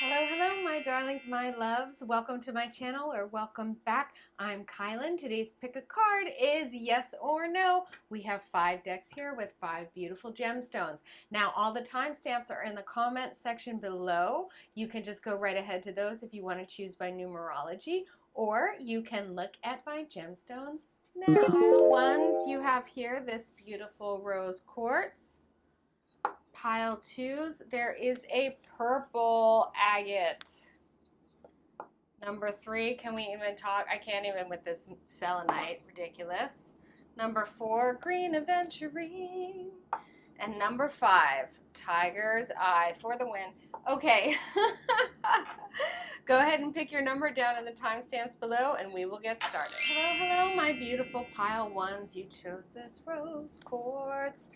Hello, hello, my darlings, my loves. Welcome to my channel, or welcome back. I'm Kylan. Today's pick a card is yes or no. We have 5 decks here with 5 beautiful gemstones. Now, all the timestamps are in the comment section below. You can just go right ahead to those if you want to choose by numerology, or you can look at my gemstones now. Pile ones, you have here this beautiful rose quartz. Pile twos, there is a purple agate. Number 3, can we even talk? I can't even with this selenite, ridiculous. Number 4, green aventurine. And number 5, tiger's eye for the win. Okay, go ahead and pick your number down in the timestamps below and we will get started. Hello, hello, my beautiful pile ones. You chose this rose quartz.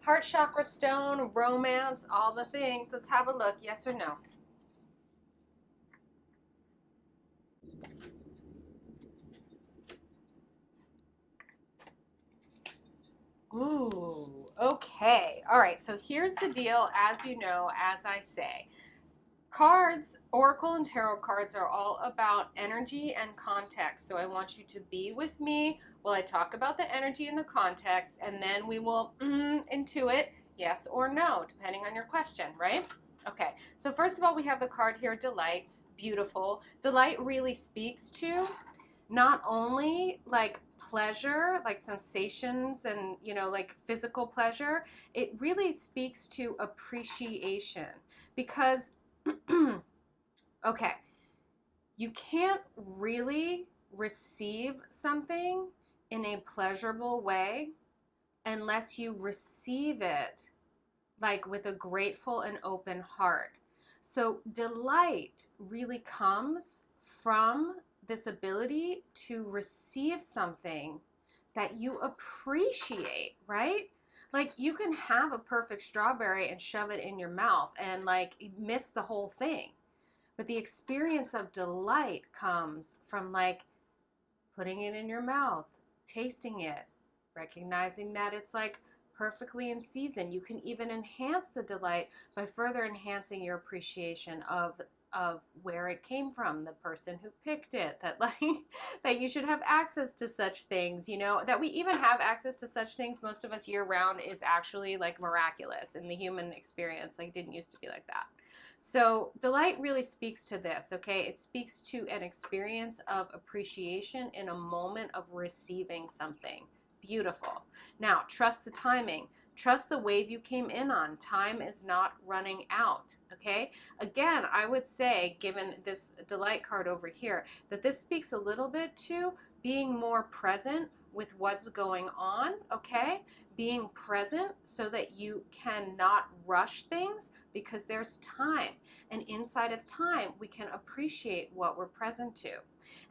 Heart chakra stone, romance, all the things. Let's have a look, yes or no. Ooh, okay. All right, so here's the deal, as you know, as I say. Cards, Oracle and Tarot cards are all about energy and context. So I want you to be with me while I talk about the energy and the context, and then we will intuit yes or no, depending on your question, right? Okay, so first of all, we have the card here, Delight. Beautiful. Delight really speaks to not only like pleasure, like sensations and, you know, like physical pleasure, it really speaks to appreciation because okay, you can't really receive something in a pleasurable way unless you receive it like with a grateful and open heart. So delight really comes from this ability to receive something that you appreciate, right? Like you can have a perfect strawberry and shove it in your mouth and like miss the whole thing. But the experience of delight comes from like putting it in your mouth, tasting it, recognizing that it's like perfectly in season. You can even enhance the delight by further enhancing your appreciation of where it came from, the person who picked it, that like that you should have access to such things, you know, that we even have access to such things most of us year round is actually like miraculous in the human experience. Like didn't used to be like that. So delight really speaks to this, okay? It speaks to an experience of appreciation in a moment of receiving something. Beautiful. Now, trust the timing. Trust the wave you came in on. Time is not running out, okay? Again, I would say, given this delight card over here, that this speaks a little bit to being more present with what's going on, okay? Being present so that you cannot rush things because there's time. And inside of time, we can appreciate what we're present to.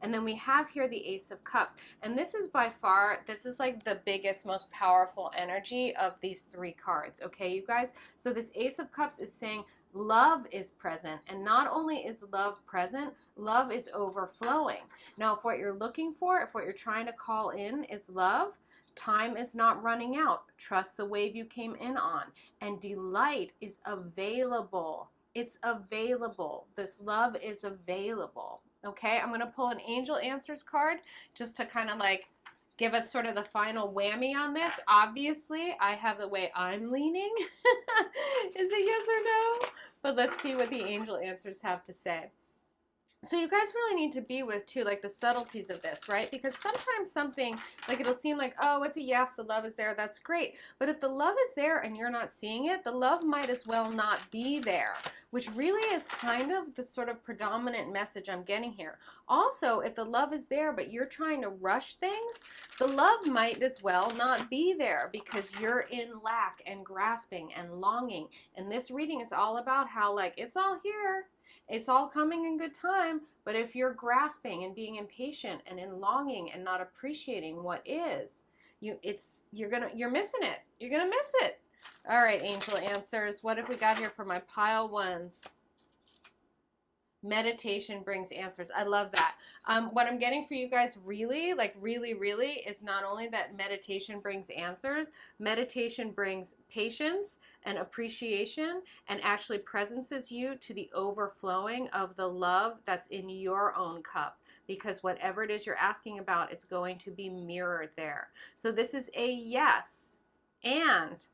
And then we have here the Ace of Cups. And this is by far, this is like the biggest, most powerful energy of these 3 cards, okay, you guys? So this Ace of Cups is saying love is present. And not only is love present, love is overflowing. Now, if what you're looking for, if what you're trying to call in is love, time is not running out. Trust the wave you came in on. And delight is available. It's available. This love is available. Okay, I'm going to pull an Angel Answers card just to kind of like give us sort of the final whammy on this. Obviously, I have the way I'm leaning. Is it yes or no? But let's see what the Angel Answers have to say. So you guys really need to be with, too, like the subtleties of this, right? Because sometimes something, like it'll seem like, oh, it's a yes, the love is there, that's great. But if the love is there and you're not seeing it, the love might as well not be there, which really is kind of the sort of predominant message I'm getting here. Also, if the love is there but you're trying to rush things, the love might as well not be there because you're in lack and grasping and longing. And this reading is all about how, like, it's all here. It's all coming in good time, but if you're grasping and being impatient and in longing and not appreciating what is, you're missing it. You're gonna miss it. All right, Angel Answers. What have we got here for my pile ones? Meditation brings answers. I love that. What I'm getting for you guys really, like really, is not only that meditation brings answers, meditation brings patience and appreciation and actually presences you to the overflowing of the love that's in your own cup. Because whatever it is you're asking about, it's going to be mirrored there. So this is a yes. And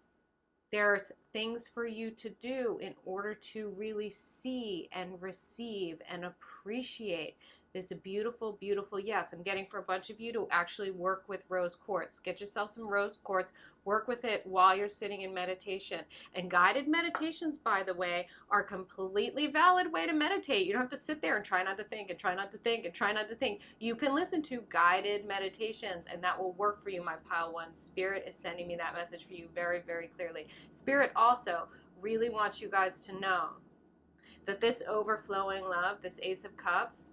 there's things for you to do in order to really see and receive and appreciate this beautiful, beautiful yes. I'm getting for a bunch of you to actually work with rose quartz. Get yourself some rose quartz. Work with it while you're sitting in meditation. And guided meditations, by the way, are a completely valid way to meditate. You don't have to sit there and try not to think and try not to think and try not to think. You can listen to guided meditations, and that will work for you, my pile one. Spirit is sending me that message for you very, very clearly. Spirit also really wants you guys to know that this overflowing love, this Ace of Cups,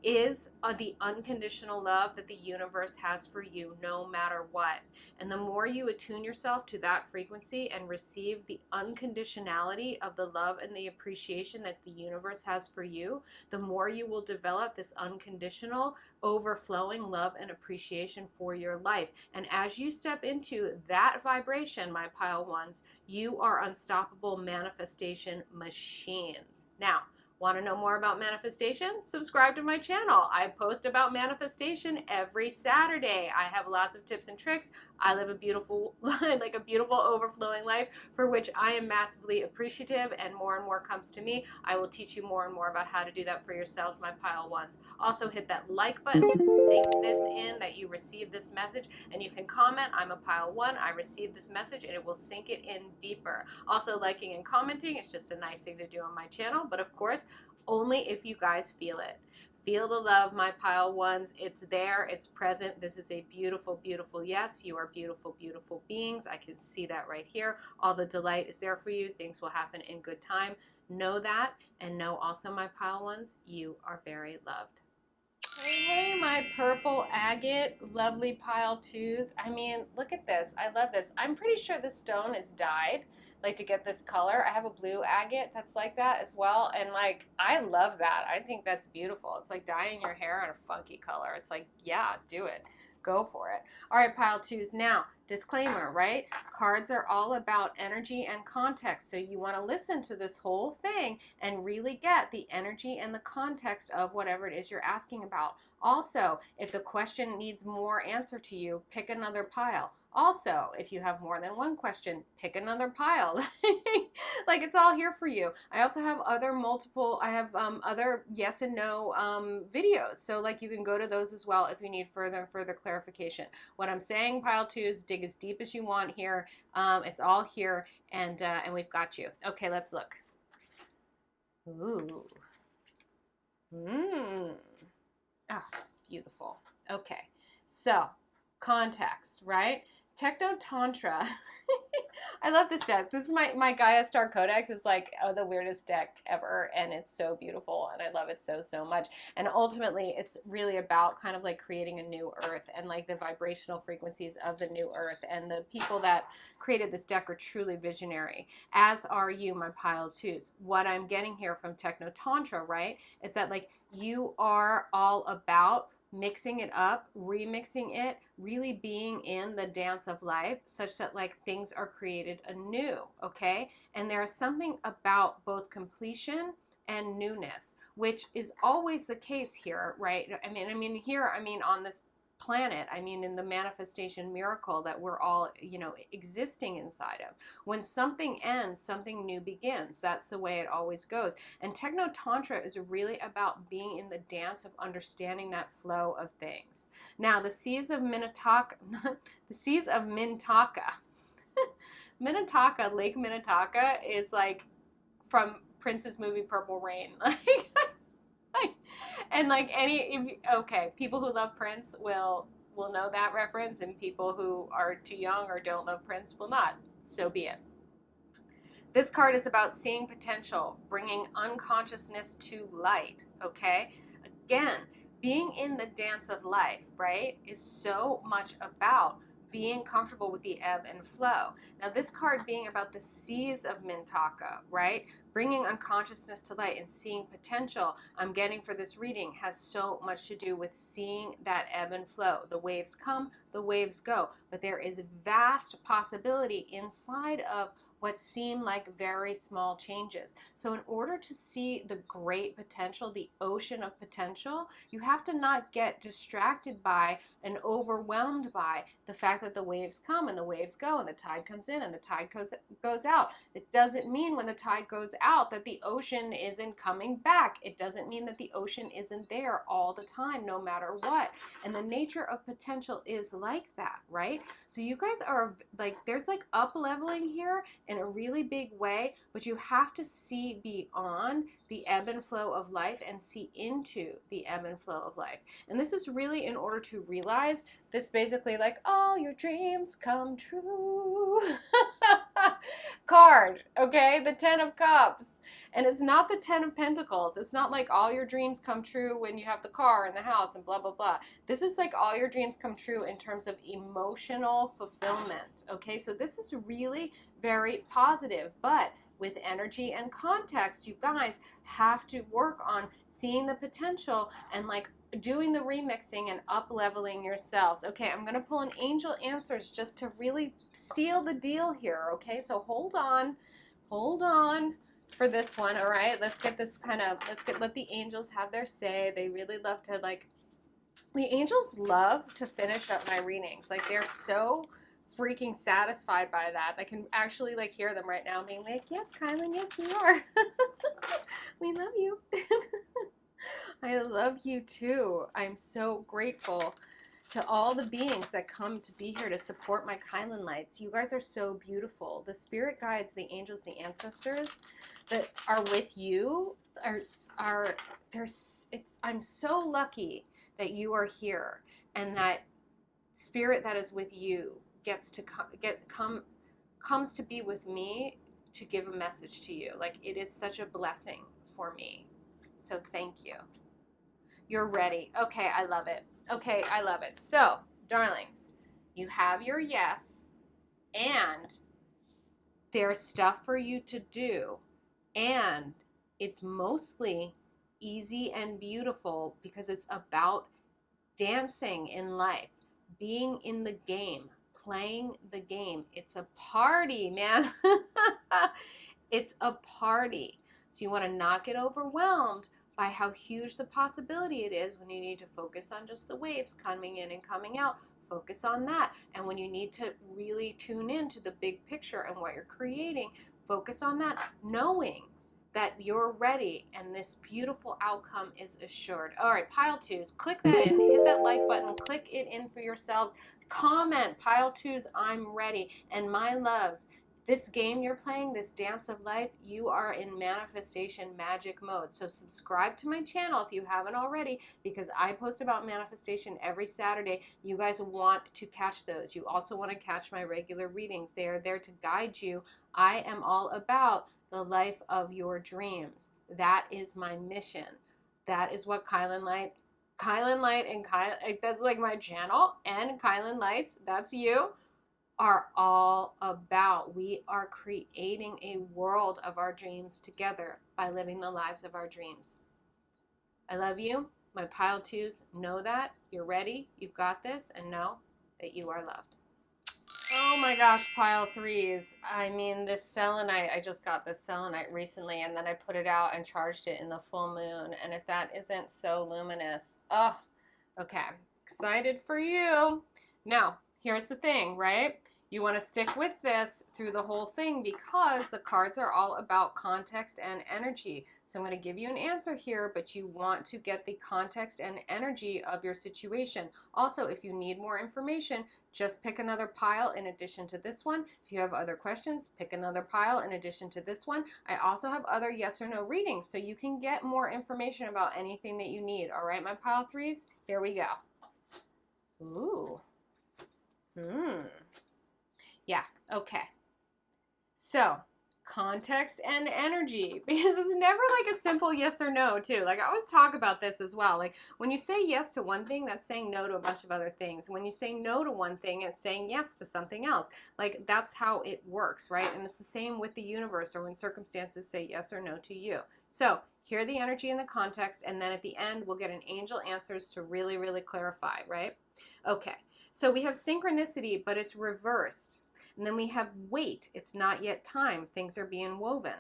is the unconditional love that the universe has for you no matter what. And the more you attune yourself to that frequency and receive the unconditionality of the love and the appreciation that the universe has for you, the more you will develop this unconditional, overflowing love and appreciation for your life. And as you step into that vibration, my pile ones, you are unstoppable manifestation machines. Now, want to know more about manifestation? Subscribe to my channel. I post about manifestation every Saturday. I have lots of tips and tricks. I live a beautiful, like a beautiful overflowing life for which I am massively appreciative, and more comes to me. I will teach you more and more about how to do that for yourselves, my pile ones. Also hit that like button to sink this in, that you receive this message, and you can comment, I'm a pile one, I received this message, and it will sink it in deeper. Also, liking and commenting is just a nice thing to do on my channel, but of course, only if you guys feel it. Feel the love, my pile ones. It's there. It's present. This is a beautiful, beautiful yes. You are beautiful, beautiful beings. I can see that right here. All the delight is there for you. Things will happen in good time. Know that, and know also, my pile ones, you are very loved. Hey, my purple agate, lovely pile twos. I mean, look at this. I love this. I'm pretty sure this stone is dyed, like, to get this color. I have a blue agate that's like that as well, and like, I love that. I think that's beautiful. It's like dyeing your hair in a funky color. It's like, yeah, do it. Go for it. All right, pile twos. Now, disclaimer, right? Cards are all about energy and context. So you want to listen to this whole thing and really get the energy and the context of whatever it is you're asking about. Also, if the question needs more answer to you, pick another pile. Also, if you have more than one question, pick another pile. Like, it's all here for you. I also have other other yes and no videos. So like, you can go to those as well if you need further clarification. What I'm saying, pile twos, dig as deep as you want here. It's all here, and we've got you. Okay, let's look. Ooh. Oh, beautiful. Okay, so context, right? Techno Tantra. I love this deck. This is my Gaia Star Codex. Is like the weirdest deck ever, and it's so beautiful, and I love it so much. And ultimately, it's really about kind of like creating a new earth, and like the vibrational frequencies of the new earth. And the people that created this deck are truly visionary, as are you, my pile twos. What I'm getting here from Techno Tantra, right, is that like, you are all about mixing it up, remixing it, really being in the dance of life, such that like, things are created anew, okay? And there is something about both completion and newness, which is always the case here, right? I mean on this planet, I mean in the manifestation miracle that we're all, existing inside of. When something ends, something new begins. That's the way it always goes. And Techno Tantra is really about being in the dance of understanding that flow of things. Now, the seas of Minnetonka, Minnetonka, Lake Minnetonka is like from Prince's movie Purple Rain. And like people who love Prince will know that reference, and people who are too young or don't love Prince will not. So be it. This card is about seeing potential, bringing unconsciousness to light, okay? Again, being in the dance of life, right, is so much about being comfortable with the ebb and flow. Now, this card being about the seas of Mintaka, right? Bringing unconsciousness to light and seeing potential, I'm getting for this reading, has so much to do with seeing that ebb and flow. The waves come, the waves go, but there is vast possibility inside of what seem like very small changes. So in order to see the great potential, the ocean of potential, you have to not get distracted by and overwhelmed by the fact that the waves come and the waves go and the tide comes in and the tide goes out. It doesn't mean when the tide goes out that the ocean isn't coming back. It doesn't mean that the ocean isn't there all the time, no matter what. And the nature of potential is like that, right? So you guys are like, there's like up leveling here in a really big way, but you have to see beyond the ebb and flow of life and see into the ebb and flow of life. And this is really in order to realize this basically like all your dreams come true card, okay? The 10 of Cups. And it's not the 10 of Pentacles. It's not like all your dreams come true when you have the car and the house and blah, blah, blah. This is like all your dreams come true in terms of emotional fulfillment, okay? So this is really very positive, but with energy and context, you guys have to work on seeing the potential and like doing the remixing and up leveling yourselves. Okay, I'm gonna pull an angel answers just to really seal the deal here, okay? So hold on for this one, all right? Let's get this kind of, let the angels have their say. They really love to like, the angels love to finish up my readings. Like they're so freaking satisfied by that. I can actually like hear them right now being like, yes, Kylan, yes, we are. We love you. I love you too. I'm so grateful to all the beings that come to be here to support my Kylan lights. You guys are so beautiful. The spirit guides, the angels, the ancestors that are with you I'm so lucky that you are here and that spirit that is with you gets to comes to be with me to give a message to you. Like it is such a blessing for me. So thank you. You're ready. Okay, I love it. Okay, I love it. So, darlings, you have your yes, and there's stuff for you to do, and it's mostly easy and beautiful because it's about dancing in life, being in the game, playing the game. It's a party, man. It's a party. So you want to not get overwhelmed by how huge the possibility it is when you need to focus on just the waves coming in and coming out. Focus on that. And when you need to really tune in to the big picture and what you're creating, focus on that, knowing that you're ready and this beautiful outcome is assured. All right, pile twos, click that in, hit that like button, click it in for yourselves. Comment, pile twos, I'm ready. And my loves, this game you're playing, this dance of life, you are in manifestation magic mode. So subscribe to my channel if you haven't already, because I post about manifestation every Saturday. You guys want to catch those. You also want to catch my regular readings. They are there to guide you. I am all about the life of your dreams. That is my mission. That is what Kylan Light and that's like my channel, and Kylan Lights, that's you, are all about. We are creating a world of our dreams together by living the lives of our dreams. I love you. My pile twos, know that. You're ready. You've got this. And know that you are loved. Oh my gosh, pile threes. I mean, this selenite, I just got this selenite recently, and then I put it out and charged it in the full moon. And if that isn't so luminous, oh, okay. Excited for you. Now, here's the thing, right? You want to stick with this through the whole thing because the cards are all about context and energy. So I'm going to give you an answer here, but you want to get the context and energy of your situation. Also, if you need more information, just pick another pile in addition to this one. If you have other questions, pick another pile in addition to this one. I also have other yes or no readings, so you can get more information about anything that you need. All right, my pile threes, here we go. Ooh. Yeah, okay. So, context and energy, because it's never like a simple yes or no too. Like I always talk about this as well. Like when you say yes to one thing, that's saying no to a bunch of other things. When you say no to one thing, it's saying yes to something else. Like that's how it works, right? And it's the same with the universe, or when circumstances say yes or no to you. So hear the energy and the context, and then at the end we'll get an angel answers to really, really clarify, right? Okay, so we have synchronicity, but it's reversed. And then we have wait, it's not yet time, things are being woven.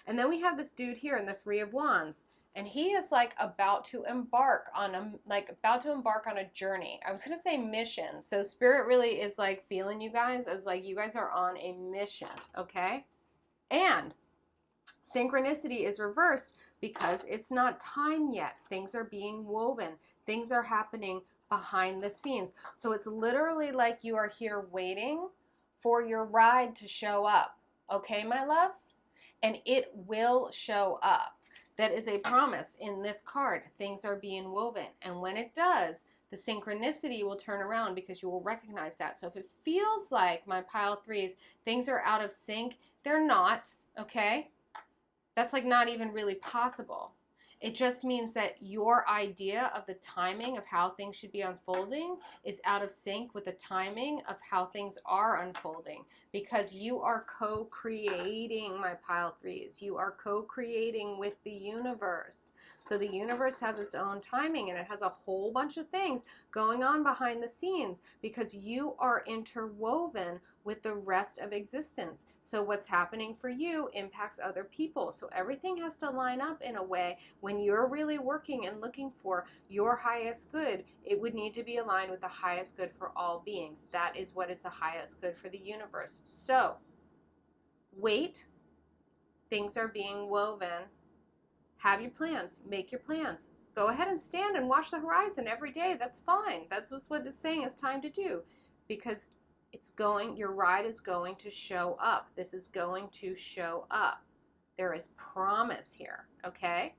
And then we have this dude here in the Three of Wands, and he is like about to embark on a journey. I was gonna say mission. So Spirit really is like feeling you guys as like you guys are on a mission, okay? And synchronicity is reversed because it's not time yet. Things are being woven. Things are happening behind the scenes. So it's literally like you are here waiting for your ride to show up. Okay, my loves? And it will show up. That is a promise in this card. Things are being woven. And when it does, the synchronicity will turn around because you will recognize that. So if it feels like, my pile threes, things are out of sync, they're not, okay? That's like not even really possible. It just means that your idea of the timing of how things should be unfolding is out of sync with the timing of how things are unfolding, because you are co-creating, my pile threes. You are co-creating with the universe. So the universe has its own timing, and it has a whole bunch of things going on behind the scenes because you are interwoven with the rest of existence. So what's happening for you impacts other people. So everything has to line up in a way. When you're really working and looking for your highest good, it would need to be aligned with the highest good for all beings. That is what is the highest good for the universe. So wait, things are being woven. Have your plans, make your plans. Go ahead and stand and watch the horizon every day. That's fine. That's just what it's saying is time to do, because your ride is going to show up. This is going to show up. There is promise here, okay?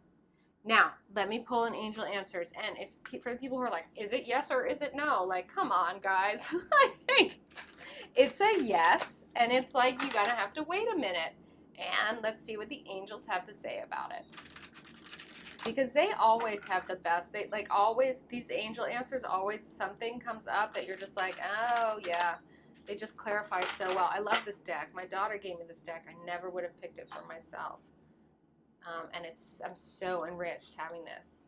Now, let me pull in angel answers. And for the people who are like, is it yes or is it no? Like, come on, guys. I think it's a yes, and it's like you gotta have to wait a minute. And let's see what the angels have to say about it. Because they always have the best. They like always, these angel answers, always something comes up that you're just like, oh yeah. They just clarify so well. I love this deck. My daughter gave me this deck. I never would have picked it for myself. And I'm so enriched having this.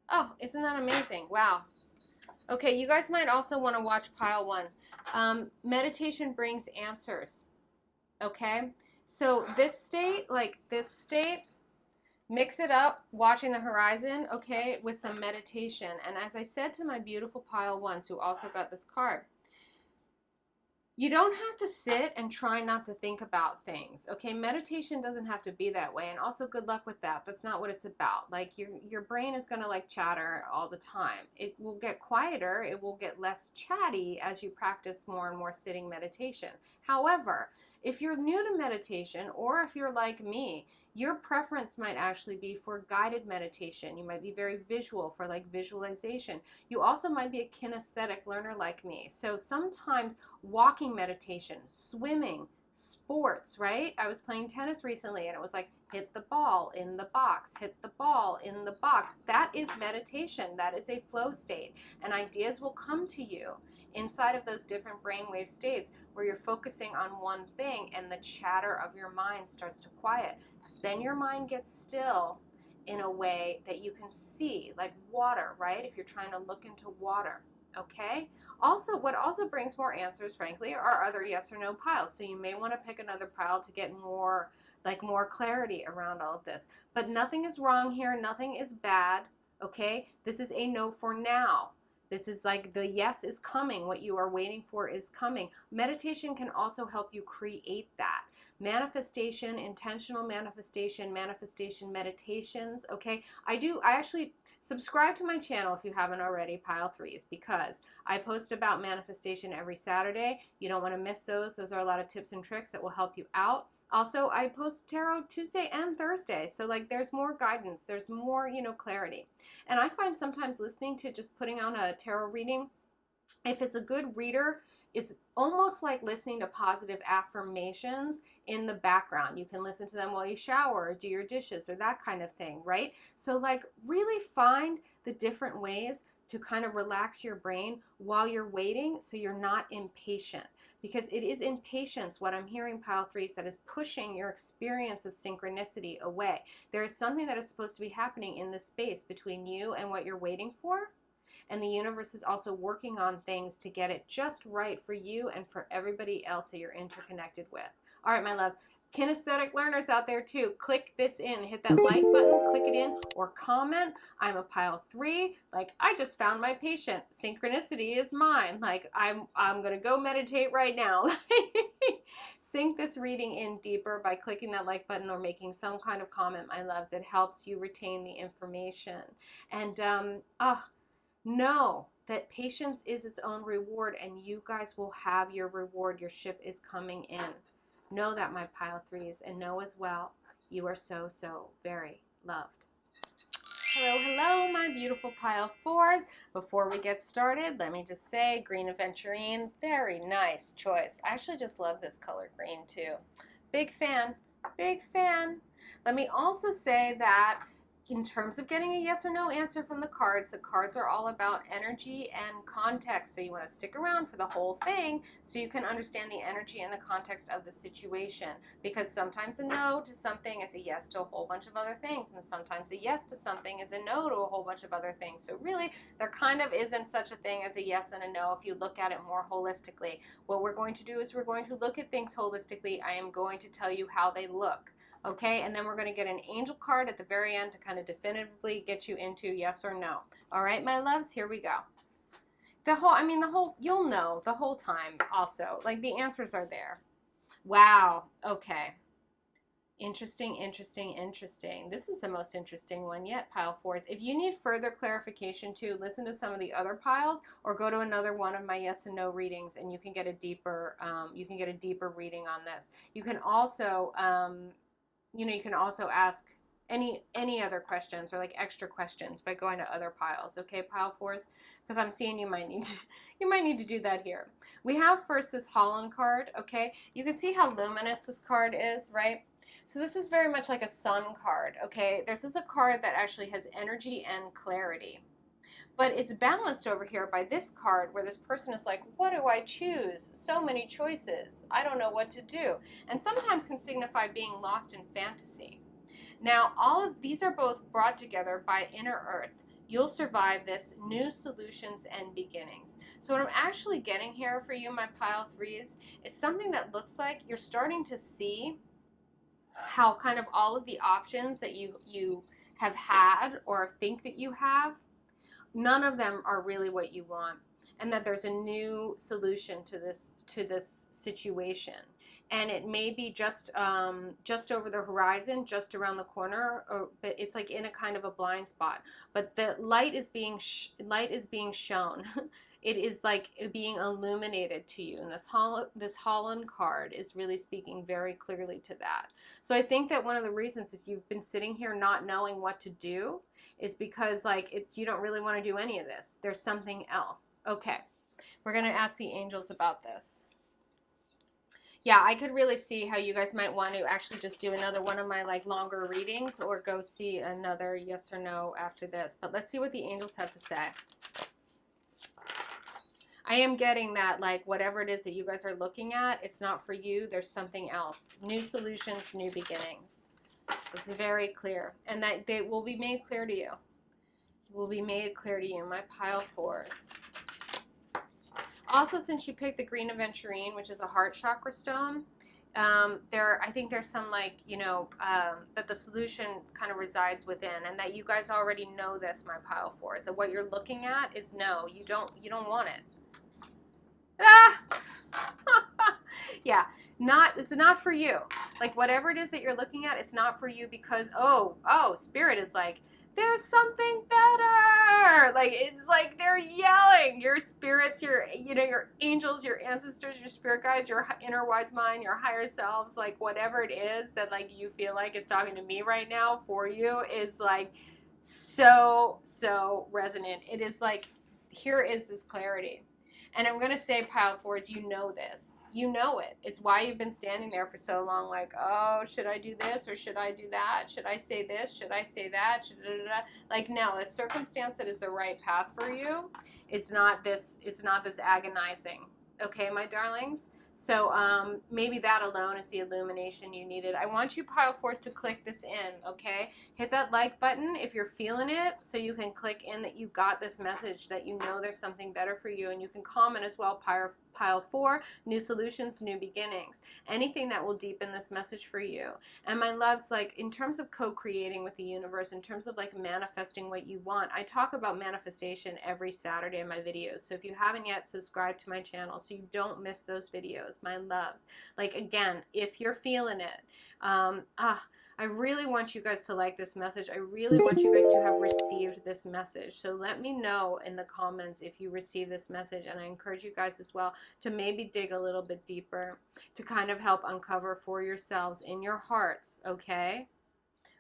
Oh, isn't that amazing? Wow. Okay, you guys might also want to watch pile one. Meditation brings answers. Okay? So this state, mix it up, watching the horizon, okay, with some meditation. And as I said to my beautiful pile ones who also got this card, you don't have to sit and try not to think about things, okay? Meditation doesn't have to be that way, and also good luck with that. That's not what it's about. Like, your brain is going to, like, chatter all the time. It will get quieter. It will get less chatty as you practice more and more sitting meditation. However, if you're new to meditation, or if you're like me, your preference might actually be for guided meditation. You might be very visual for like visualization. You also might be a kinesthetic learner like me. So sometimes walking meditation, swimming, sports, right? I was playing tennis recently and it was like, hit the ball in the box, hit the ball in the box. That is meditation. That is a flow state. And ideas will come to you inside of those different brainwave states where you're focusing on one thing and the chatter of your mind starts to quiet. Then your mind gets still in a way that you can see, like water, right? If you're trying to look into water, okay? Also, what also brings more answers, frankly, are other yes or no piles. So you may want to pick another pile to get more clarity around all of this. But nothing is wrong here. Nothing is bad, okay? This is a no for now. This is like the yes is coming. What you are waiting for is coming. Meditation can also help you create that. Manifestation, intentional manifestation, manifestation meditations, okay? I actually subscribe to my channel if you haven't already, pile threes, because I post about manifestation every Saturday. You don't want to miss those. Those are a lot of tips and tricks that will help you out. Also, I post tarot Tuesday and Thursday. So like there's more guidance, there's more, clarity. And I find sometimes listening to just putting on a tarot reading, if it's a good reader, it's almost like listening to positive affirmations in the background. You can listen to them while you shower or do your dishes or that kind of thing, right? So like really find the different ways to kind of relax your brain while you're waiting so you're not impatient. Because it is impatience, what I'm hearing, pile threes, that is pushing your experience of synchronicity away. There is something that is supposed to be happening in this space between you and what you're waiting for. And the universe is also working on things to get it just right for you and for everybody else that you're interconnected with. All right, my loves. Kinesthetic learners out there too, click this in, hit that like button, click it in, or comment. I'm a pile 3. Like, I just found my patient. Synchronicity is mine. Like, I'm gonna go meditate right now. Sink this reading in deeper by clicking that like button or making some kind of comment, my loves. It helps you retain the information. And know that patience is its own reward, and you guys will have your reward. Your ship is coming in. Know that, my pile 3s, and know as well, you are so, so very loved. Hello, hello, my beautiful pile 4s. Before we get started, let me just say, green Aventurine, very nice choice. I actually just love this color green too. Big fan, big fan. Let me also say that in terms of getting a yes or no answer from the cards are all about energy and context. So you want to stick around for the whole thing so you can understand the energy and the context of the situation. Because sometimes a no to something is a yes to a whole bunch of other things. And sometimes a yes to something is a no to a whole bunch of other things. So really, there kind of isn't such a thing as a yes and a no if you look at it more holistically. What we're going to do is we're going to look at things holistically. I am going to tell you how they look. Okay, and then we're going to get an angel card at the very end to kind of definitively get you into yes or no. All right, my loves, here we go. You'll know the whole time also. Like, the answers are there. Wow, okay. Interesting, interesting, interesting. This is the most interesting one yet, pile 4s. If you need further clarification too, listen to some of the other piles or go to another one of my yes and no readings, and you can get a deeper reading on this. You can also you can also ask any other questions or like extra questions by going to other piles, okay, pile 4s? Because I'm seeing you might need to do that here. We have first this Holland card, okay? You can see how luminous this card is, right? So this is very much like a sun card, okay? This is a card that actually has energy and clarity. But it's balanced over here by this card where this person is like, what do I choose? So many choices. I don't know what to do. And sometimes can signify being lost in fantasy. Now, all of these are both brought together by inner earth. You'll survive this, new solutions and beginnings. So what I'm actually getting here for you, my pile 3s, is something that looks like you're starting to see how kind of all of the options that you have had or think that you have, none of them are really what you want, and that there's a new solution to this situation, and it may be just over the horizon, just around the corner, but it's like in a kind of a blind spot. But the light is being shown. It is like being illuminated to you, and this Holland card is really speaking very clearly to that. So I think that one of the reasons is you've been sitting here not knowing what to do is because like you don't really want to do any of this. There's something else. Okay, we're going to ask the angels about this. Yeah, I could really see how you guys might want to actually just do another one of my like longer readings or go see another yes or no after this. But let's see what the angels have to say. I am getting that, like, whatever it is that you guys are looking at, it's not for you. There's something else. New solutions, new beginnings. It's very clear. And that they will be made clear to you. Will be made clear to you, my pile 4s. Also, since you picked the green Aventurine, which is a heart chakra stone, I think there's some, like, that the solution kind of resides within, and that you guys already know this, my pile 4s, that what you're looking at is no, you don't want it. Ah! Yeah, it's not for you. Like, whatever it is that you're looking at, it's not for you because, Spirit is like, there's something better. Like, it's like they're yelling. Your spirits, your angels, your ancestors, your spirit guides, your inner wise mind, your higher selves, like, whatever it is that, like, you feel like is talking to me right now for you is, like, so resonant. It is like, here is this clarity. And I'm going to say, pile fours, you know this. You know it. It's why you've been standing there for so long, like, oh, should I do this or should I do that? Should I say this? Should I say that? Like, no, a circumstance that is the right path for you is not this. It's not this agonizing. Okay, my darlings? So maybe that alone is the illumination you needed. I want you pile fours to click this in, okay? Hit that like button if you're feeling it so you can click in that you got this message, that you know there's something better for you. And you can comment as well, pile four, new solutions, new beginnings. Anything that will deepen this message for you. And my loves, like in terms of co-creating with the universe, in terms of like manifesting what you want, I talk about manifestation every Saturday in my videos. So if you haven't yet, subscribe to my channel so you don't miss those videos, my loves. Like again, if you're feeling it, I really want you guys to like this message. I really want you guys to have received this message. So let me know in the comments if you receive this message. And I encourage you guys as well to maybe dig a little bit deeper to kind of help uncover for yourselves in your hearts, okay,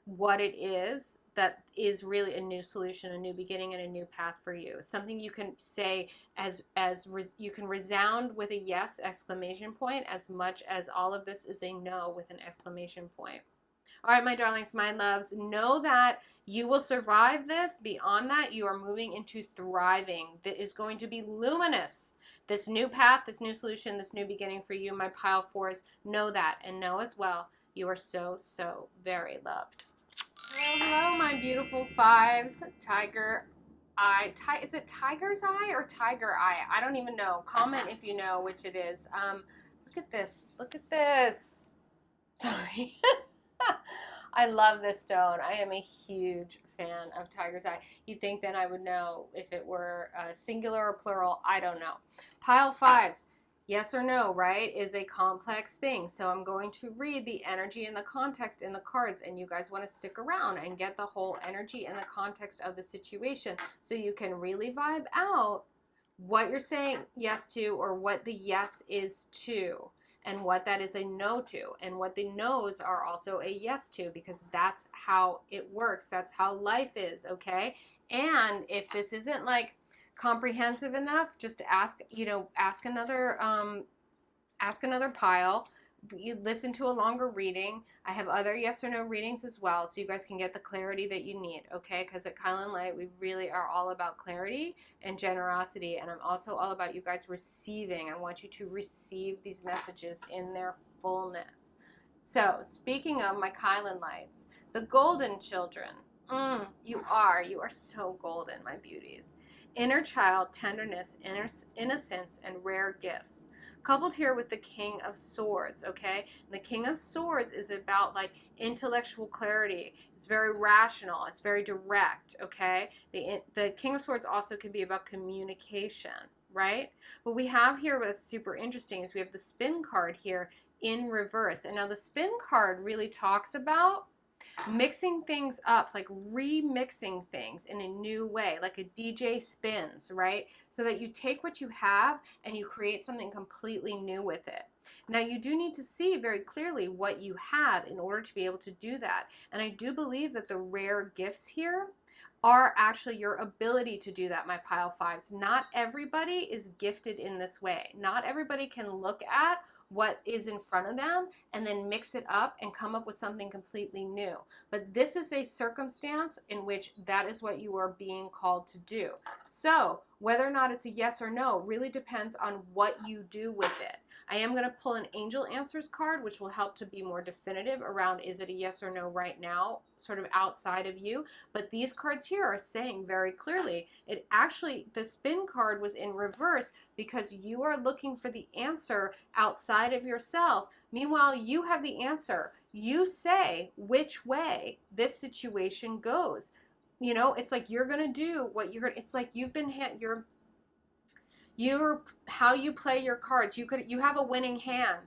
what it is that is really a new solution, a new beginning, and a new path for you. Something you can say you can resound with a yes exclamation point as much as all of this is a no with an exclamation point. All right, my darlings, my loves, know that you will survive this. Beyond that, you are moving into thriving. That is going to be luminous. This new path, this new solution, this new beginning for you, my pile fours, know that and know as well you are so, so very loved. Hello, my beautiful fives. Tiger eye. Is it tiger's eye or tiger eye? I don't even know. Comment if you know which it is. Look at this. Look at this. Sorry. I love this stone. I am a huge fan of tiger's eye. You'd think then I would know if it were singular or plural. I don't know. Pile fives. Yes or no, right, is a complex thing. So I'm going to read the energy and the context in the cards, and you guys want to stick around and get the whole energy and the context of the situation so you can really vibe out what you're saying yes to or what the yes is to, and what that is a no to, and what the no's are also a yes to, because that's how it works. That's how life is, okay? And if this isn't like comprehensive enough, just ask, ask another pile. You listen to a longer reading. I have other yes or no readings as well, so you guys can get the clarity that you need, okay? Because at kylinlight, we really are all about clarity and generosity, and I'm also all about you guys receiving. I want you to receive these messages in their fullness. So, speaking of my kylinlights, the golden children, you are so golden, my beauties. Inner child, tenderness, innocence, and rare gifts. Coupled here with the King of Swords, okay? And the King of Swords is about like intellectual clarity. It's very rational. It's very direct, okay? The King of Swords also can be about communication, right? What we have here what's super interesting is we have the spin card here in reverse. And now the spin card really talks about mixing things up, like remixing things in a new way, like a DJ spins, right? So that you take what you have and you create something completely new with it. Now, you do need to see very clearly what you have in order to be able to do that. And I do believe that the rare gifts here are actually your ability to do that, my pile fives. Not everybody is gifted in this way. Not everybody can look at what is in front of them and then mix it up and come up with something completely new. But this is a circumstance in which that is what you are being called to do. So whether or not it's a yes or no really depends on what you do with it. I am going to pull an angel answers card, which will help to be more definitive around is it a yes or no right now, sort of outside of you. But these cards here are saying very clearly, it actually, the spin card was in reverse because you are looking for the answer outside of yourself. Meanwhile, you have the answer. You say which way this situation goes. You know, it's like you're going to do what you're going to, it's like you've been, you're how you play your cards. You have a winning hand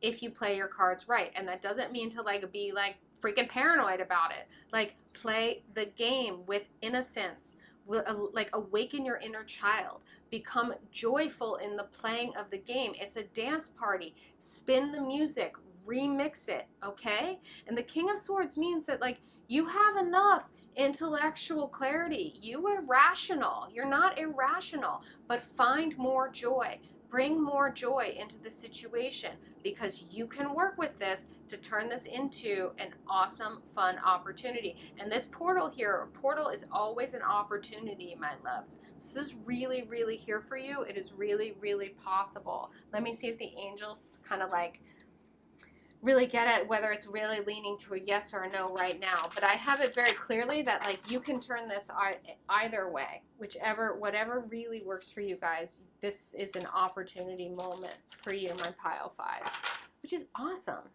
if you play your cards right. And that doesn't mean to like be like freaking paranoid about it. Like play the game with innocence. Like awaken your inner child. Become joyful in the playing of the game. It's a dance party. Spin the music. Remix it. Okay? And the King of Swords means that like you have enough Intellectual clarity. You are rational. You're not irrational, but find more joy. Bring more joy into the situation because you can work with this to turn this into an awesome, fun opportunity. And this portal here, portal is always an opportunity, my loves. This is really, really here for you. It is really, really possible. Let me see if the angels kind of like really get at whether it's really leaning to a yes or a no right now. But I have it very clearly that like you can turn this either way, whatever really works for you guys. This is an opportunity moment for you, my pile fives, which is awesome,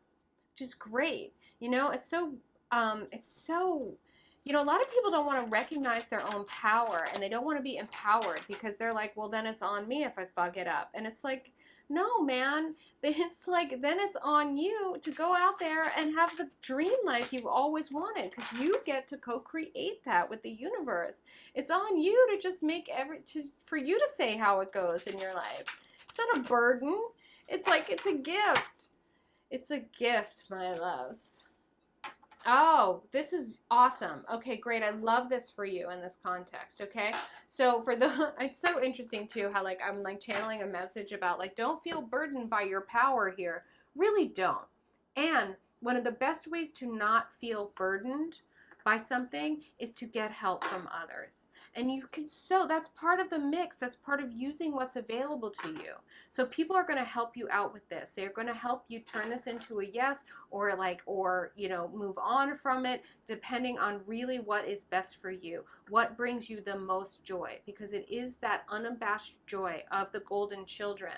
which is great. You know, it's so, you know, a lot of people don't want to recognize their own power and they don't want to be empowered because they're like, well, then it's on me if I fuck it up. And it's like, no, man, it's like, then it's on you to go out there and have the dream life you've always wanted because you get to co-create that with the universe. It's on you to just make for you to say how it goes in your life. It's not a burden. It's like, it's a gift. It's a gift, my loves. Oh, this is awesome. Okay, great. I love this for you in this context, okay? So it's so interesting too how like I'm like channeling a message about like don't feel burdened by your power here. Really don't. And one of the best ways to not feel burdened by something is to get help from others. And you can, so that's part of the mix. That's part of using what's available to you. So people are going to help you out with this. They're going to help you turn this into a yes or you know, move on from it depending on really what is best for you. What brings you the most joy? Because it is that unabashed joy of the golden children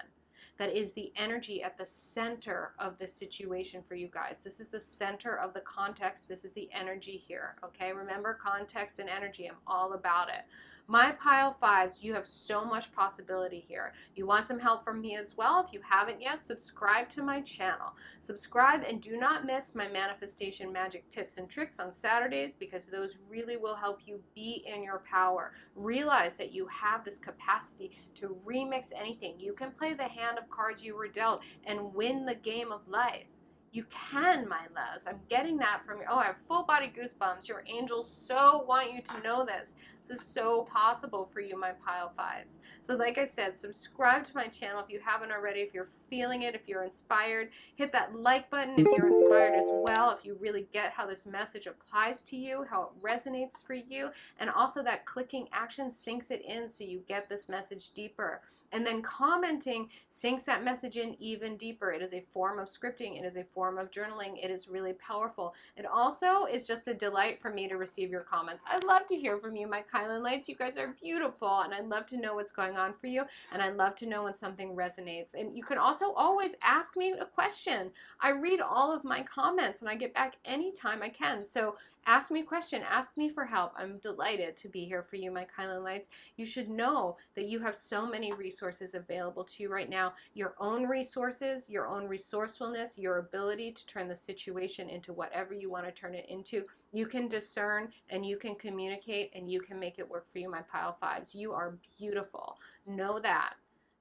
that is the energy at the center of the situation for you guys. This is the center of the context. This is the energy here, okay? Remember, context and energy. I'm all about it. My pile fives, you have so much possibility here. You want some help from me as well? If you haven't yet, subscribe to my channel. Subscribe and do not miss my manifestation magic tips and tricks on Saturdays because those really will help you be in your power. Realize that you have this capacity to remix anything. You can play the hand of cards you were dealt and win the game of life. You can, my loves. I'm getting that from you. Oh, I have full body goosebumps. Your angels so want you to know this. This is so possible for you, my pile fives. So like I said, subscribe to my channel if you haven't already. If you're feeling it, if you're inspired, hit that like button if you're inspired as well, if you really get how this message applies to you, how it resonates for you, and also that clicking action sinks it in so you get this message deeper. And then commenting sinks that message in even deeper. It is a form of scripting. It is a form of journaling. It is really powerful. It also is just a delight for me to receive your comments. I love to hear from you, my kylinlights. You guys are beautiful, and I love to know what's going on for you, and I love to know when something resonates. And you can also always ask me a question. I read all of my comments, and I get back anytime I can. So ask me a question. Ask me for help. I'm delighted to be here for you, my kylinlights. You should know that you have so many resources available to you right now. Your own resources, your own resourcefulness, your ability to turn the situation into whatever you want to turn it into. You can discern and you can communicate and you can make it work for you, my pile fives. You are beautiful. Know that.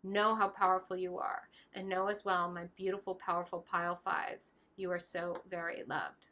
Know how powerful you are. And know as well, my beautiful, powerful pile fives, you are so very loved.